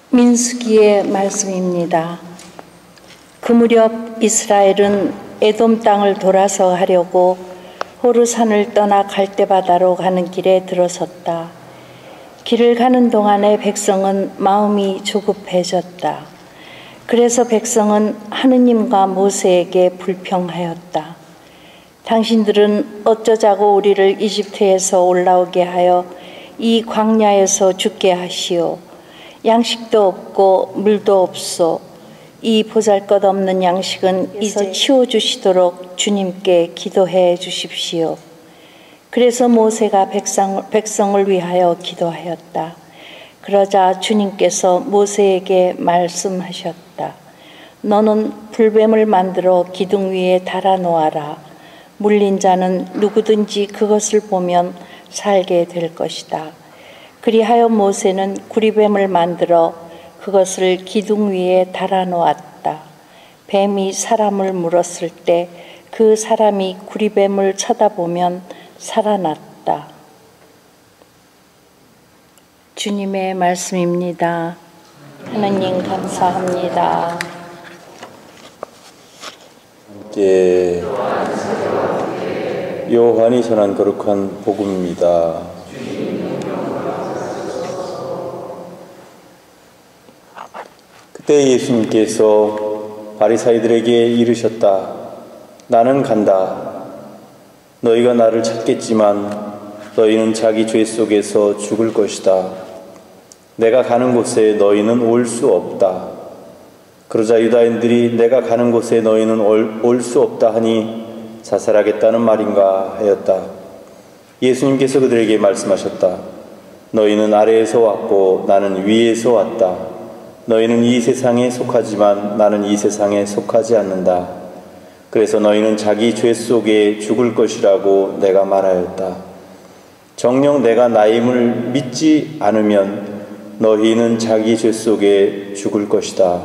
민수기의 말씀입니다. 그 무렵 이스라엘은 에돔 땅을 돌아서 하려고 호르산을 떠나 갈대바다로 가는 길에 들어섰다. 길을 가는 동안에 백성은 마음이 조급해졌다. 그래서 백성은 하느님과 모세에게 불평하였다. 당신들은 어쩌자고 우리를 이집트에서 올라오게 하여 이 광야에서 죽게 하시오. 양식도 없고 물도 없소. 이 보잘것없는 양식은 이제 치워주시도록 주님께 기도해 주십시오. 그래서 모세가 백성을 위하여 기도하였다. 그러자 주님께서 모세에게 말씀하셨다. 너는 불뱀을 만들어 기둥 위에 달아 놓아라. 물린 자는 누구든지 그것을 보면 살게 될 것이다. 그리하여 모세는 구리뱀을 만들어 그것을 기둥 위에 달아 놓았다. 뱀이 사람을 물었을 때 그 사람이 구리뱀을 쳐다보면 살아났다. 주님의 말씀입니다. 하나님 감사합니다. 함께 요한이 전한 거룩한 복음입니다. 그때 예수님께서 바리사이들에게 이르셨다. 나는 간다. 너희가 나를 찾겠지만 너희는 자기 죄 속에서 죽을 것이다. 내가 가는 곳에 너희는 올 수 없다. 그러자 유다인들이 내가 가는 곳에 너희는 올 수 없다 하니 자살하겠다는 말인가 하였다. 예수님께서 그들에게 말씀하셨다. 너희는 아래에서 왔고 나는 위에서 왔다. 너희는 이 세상에 속하지만 나는 이 세상에 속하지 않는다. 그래서 너희는 자기 죄 속에 죽을 것이라고 내가 말하였다. 정녕 내가 나임을 믿지 않으면 너희는 자기 죄 속에 죽을 것이다.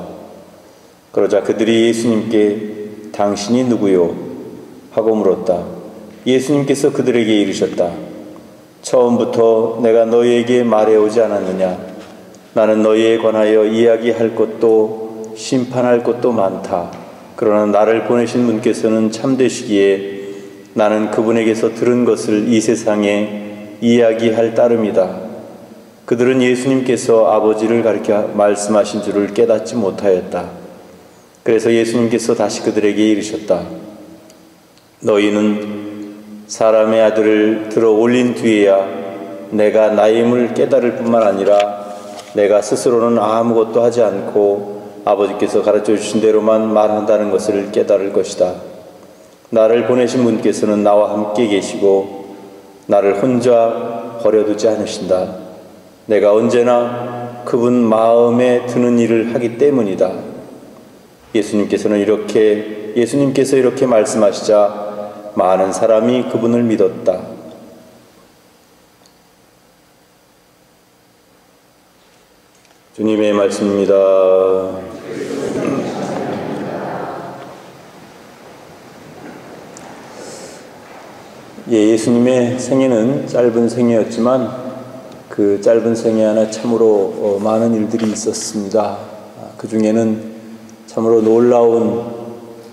그러자 그들이 예수님께 당신이 누구요? 하고 물었다. 예수님께서 그들에게 이르셨다. 처음부터 내가 너희에게 말해오지 않았느냐? 나는 너희에 관하여 이야기할 것도 심판할 것도 많다. 그러나 나를 보내신 분께서는 참되시기에 나는 그분에게서 들은 것을 이 세상에 이야기할 따름이다. 그들은 예수님께서 아버지를 가리켜 말씀하신 줄을 깨닫지 못하였다. 그래서 예수님께서 다시 그들에게 이르셨다. 너희는 사람의 아들을 들어 올린 뒤에야 내가 나임을 깨달을 뿐만 아니라 내가 스스로는 아무것도 하지 않고 아버지께서 가르쳐 주신 대로만 말한다는 것을 깨달을 것이다. 나를 보내신 분께서는 나와 함께 계시고 나를 혼자 버려두지 않으신다. 내가 언제나 그분 마음에 드는 일을 하기 때문이다. 예수님께서 이렇게 말씀하시자 많은 사람이 그분을 믿었다. 주님의 말씀입니다. 예수님의 생애는 짧은 생애였지만 그 짧은 생애 안에 참으로 많은 일들이 있었습니다. 그 중에는 참으로 놀라운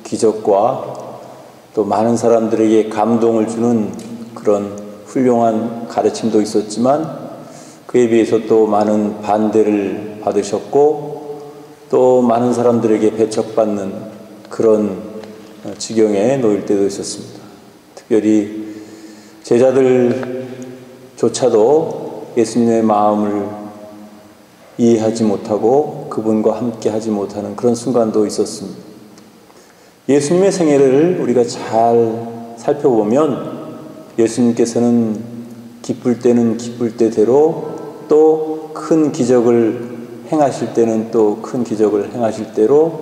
기적과 또 많은 사람들에게 감동을 주는 그런 훌륭한 가르침도 있었지만 그에 비해서 또 많은 반대를 받으셨고 또 많은 사람들에게 배척받는 그런 지경에 놓일 때도 있었습니다. 특별히 제자들조차도 예수님의 마음을 이해하지 못하고 그분과 함께 하지 못하는 그런 순간도 있었습니다. 예수님의 생애를 우리가 잘 살펴보면 예수님께서는 기쁠 때는 기쁠 때대로 또 큰 기적을 행하실 때는 또 큰 기적을 행하실 때로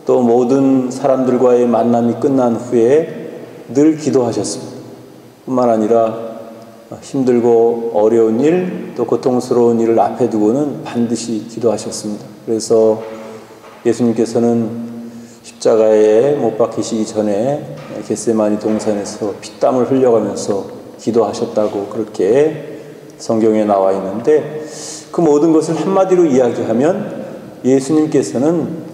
또 모든 사람들과의 만남이 끝난 후에 늘 기도하셨습니다. 뿐만 아니라 힘들고 어려운 일, 또 고통스러운 일을 앞에 두고는 반드시 기도하셨습니다. 그래서 예수님께서는 십자가에 못 박히시기 전에 겟세마니 동산에서 피땀을 흘려가면서 기도하셨다고 그렇게 성경에 나와 있는데 그 모든 것을 한마디로 이야기하면 예수님께서는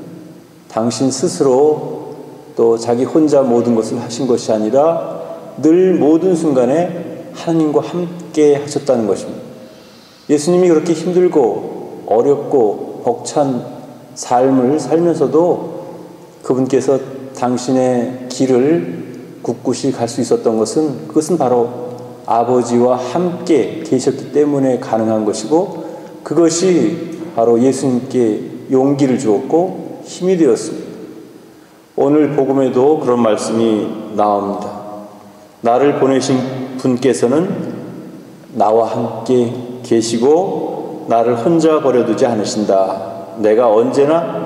당신 스스로 또 자기 혼자 모든 것을 하신 것이 아니라 늘 모든 순간에 하나님과 함께 하셨다는 것입니다. 예수님이 그렇게 힘들고 어렵고 벅찬 삶을 살면서도 그분께서 당신의 길을 굳굳이 갈 수 있었던 것은, 그것은 바로 아버지와 함께 계셨기 때문에 가능한 것이고, 그것이 바로 예수님께 용기를 주었고 힘이 되었습니다. 오늘 복음에도 그런 말씀이 나옵니다. 나를 보내신 분께서는 나와 함께 계시고 나를 혼자 버려두지 않으신다. 내가 언제나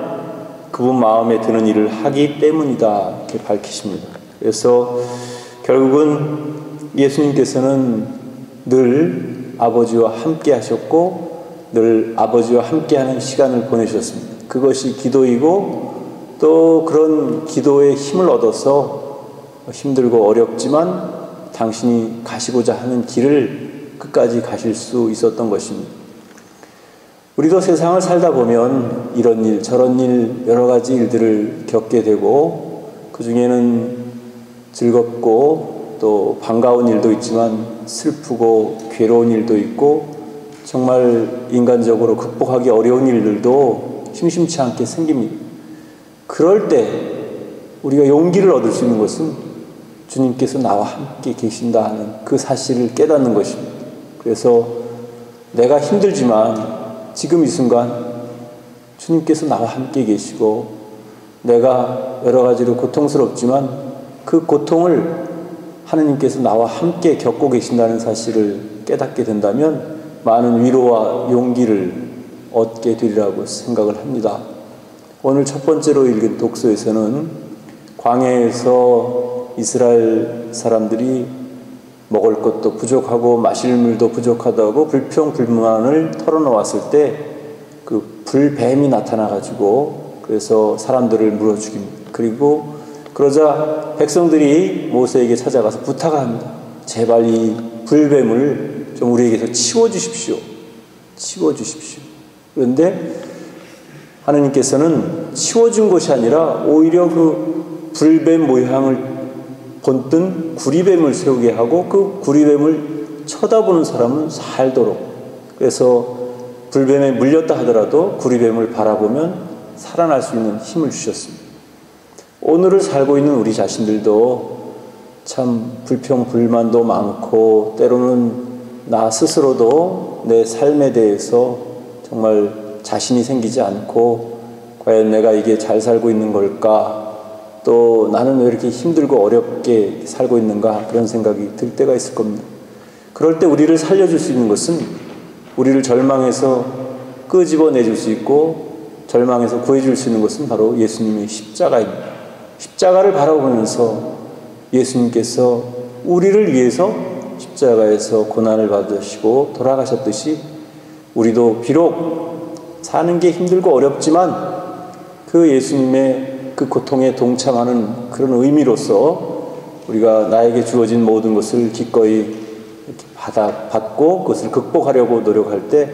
그분 마음에 드는 일을 하기 때문이다. 이렇게 밝히십니다. 그래서 결국은 예수님께서는 늘 아버지와 함께 하셨고 늘 아버지와 함께하는 시간을 보내셨습니다. 그것이 기도이고, 또 그런 기도의 힘을 얻어서 힘들고 어렵지만 당신이 가시고자 하는 길을 끝까지 가실 수 있었던 것입니다. 우리도 세상을 살다 보면 이런 일 저런 일 여러 가지 일들을 겪게 되고, 그 중에는 즐겁고 또 반가운 일도 있지만 슬프고 괴로운 일도 있고, 정말 인간적으로 극복하기 어려운 일들도 심심치 않게 생깁니다. 그럴 때 우리가 용기를 얻을 수 있는 것은 주님께서 나와 함께 계신다 하는 그 사실을 깨닫는 것입니다. 그래서 내가 힘들지만 지금 이 순간 주님께서 나와 함께 계시고, 내가 여러 가지로 고통스럽지만 그 고통을 하느님께서 나와 함께 겪고 계신다는 사실을 깨닫게 된다면 많은 위로와 용기를 얻게 되리라고 생각을 합니다. 오늘 첫 번째로 읽은 독서에서는 광야에서 이스라엘 사람들이 먹을 것도 부족하고 마실 물도 부족하다고 불평불만을 털어놓았을 때 그 불뱀이 나타나가지고 그래서 사람들을 물어 죽입니다. 그리고 그러자 백성들이 모세에게 찾아가서 부탁을 합니다. 제발 이 불뱀을 좀 우리에게서 치워주십시오. 치워주십시오. 그런데 하느님께서는 치워준 것이 아니라 오히려 그 불뱀 모양을 본뜬 구리뱀을 세우게 하고 그 구리뱀을 쳐다보는 사람은 살도록, 그래서 불뱀에 물렸다 하더라도 구리뱀을 바라보면 살아날 수 있는 힘을 주셨습니다. 오늘을 살고 있는 우리 자신들도 참 불평불만도 많고, 때로는 나 스스로도 내 삶에 대해서 정말 자신이 생기지 않고, 과연 내가 이게 잘 살고 있는 걸까, 또 나는 왜 이렇게 힘들고 어렵게 살고 있는가, 그런 생각이 들 때가 있을 겁니다. 그럴 때 우리를 살려줄 수 있는 것은, 우리를 절망에서 끄집어내줄 수 있고 절망에서 구해줄 수 있는 것은 바로 예수님의 십자가입니다. 십자가를 바라보면서 예수님께서 우리를 위해서 십자가에서 고난을 받으시고 돌아가셨듯이, 우리도 비록 사는 게 힘들고 어렵지만 그 예수님의 그 고통에 동참하는 그런 의미로서 우리가 나에게 주어진 모든 것을 기꺼이 받고 그것을 극복하려고 노력할 때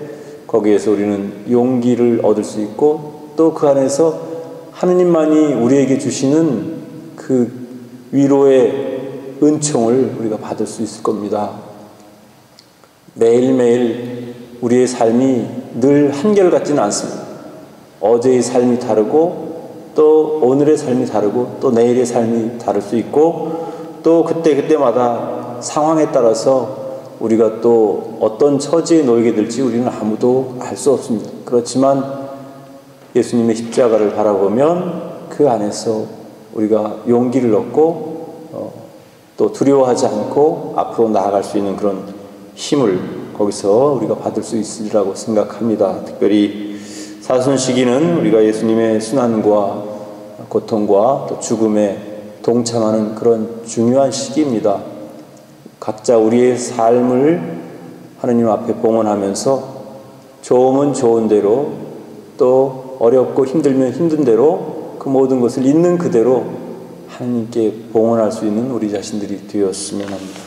거기에서 우리는 용기를 얻을 수 있고, 또 그 안에서 하느님만이 우리에게 주시는 그 위로의 은총을 우리가 받을 수 있을 겁니다. 매일매일 우리의 삶이 늘 한결같지는 않습니다. 어제의 삶이 다르고, 또 오늘의 삶이 다르고, 또 내일의 삶이 다를 수 있고, 또 그때마다 상황에 따라서 우리가 또 어떤 처지에 놓이게 될지 우리는 아무도 알 수 없습니다. 그렇지만 예수님의 십자가를 바라보면 그 안에서 우리가 용기를 얻고 또 두려워하지 않고 앞으로 나아갈 수 있는 그런 힘을 거기서 우리가 받을 수 있으리라고 생각합니다. 특별히 사순 시기는 우리가 예수님의 순환과 고통과 또 죽음에 동참하는 그런 중요한 시기입니다. 각자 우리의 삶을 하느님 앞에 봉헌하면서 좋으면 좋은 대로, 또 어렵고 힘들면 힘든 대로 그 모든 것을 있는 그대로 하느님께 봉헌할 수 있는 우리 자신들이 되었으면 합니다.